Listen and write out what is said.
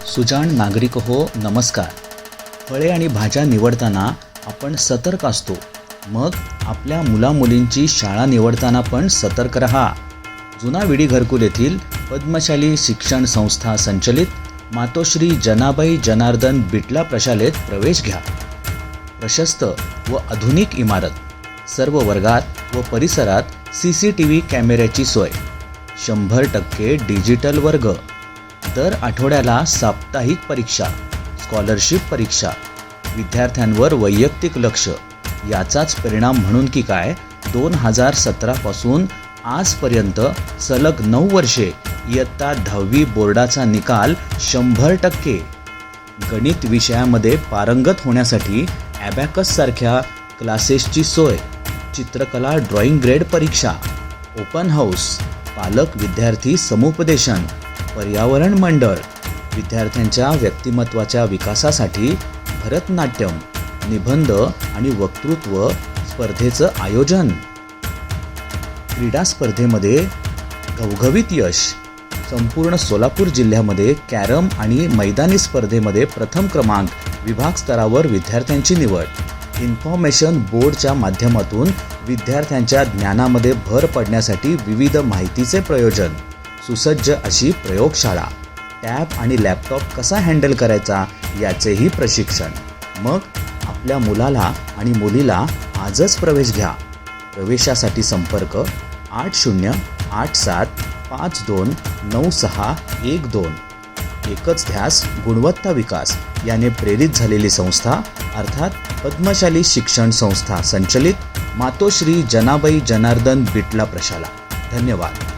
सुजाण नागरिक हो नमस्कार. फळे आणि भाज्या निवडताना आपण सतर्क असतो. मग आपल्या मुलामुलींची शाळा निवडताना पण सतर्क रहा. जुना विडी घरकुल येथील पद्मशाली शिक्षण संस्था संचलित मातोश्री जनाबाई जनार्दन बिटला प्रशालेत प्रवेश घ्या. प्रशस्त व आधुनिक इमारत, सर्व वर्गात व परिसरात CCTV कॅमेऱ्याची सोय, 100% डिजिटल वर्ग, दर आठवड्याला साप्ताहिक परीक्षा, स्कॉलरशिप परीक्षा, विद्यार्थ्यांवर वैयक्तिक लक्ष. याचाच परिणाम म्हणून की काय 2017 पासून आजपर्यंत सलग 9 वर्षे इयत्ता 10वी बोर्डाचा निकाल 100%. गणित विषयामध्ये पारंगत होण्यासाठी ॲबॅकस सारख्या क्लासेसची सोय, चित्रकला ड्रॉइंग ग्रेड परीक्षा, ओपन हाऊस, पालक विद्यार्थी समुपदेशन, पर्यावरण मंडळ, विद्यार्थ्यांच्या व्यक्तिमत्वाच्या विकासासाठी भरतनाट्यम, निबंध आणि वक्तृत्व स्पर्धेचं आयोजन. क्रीडा स्पर्धेमध्ये घवघवीत यश. संपूर्ण सोलापूर जिल्ह्यामध्ये कॅरम आणि मैदानी स्पर्धेमध्ये प्रथम क्रमांक, विभाग स्तरावर विद्यार्थ्यांची निवड. इन्फॉर्मेशन बोर्डच्या माध्यमातून विद्यार्थ्यांच्या ज्ञानामध्ये भर पडण्यासाठी विविध माहितीचे प्रयोजन. सुसज्ज अशी प्रयोगशाळा. टॅब आणि लॅपटॉप कसा हँडल करायचा याचेही प्रशिक्षण. मग आपल्या मुलाला आणि मुलीला आजच प्रवेश घ्या. प्रवेशासाठी संपर्क 8087529612. एकच ध्यास गुणवत्ता विकास याने प्रेरित झालेली संस्था अर्थात पद्मशाली शिक्षण संस्था संचलित मातोश्री जनाबाई जनार्दन बिटला प्रशाला. धन्यवाद.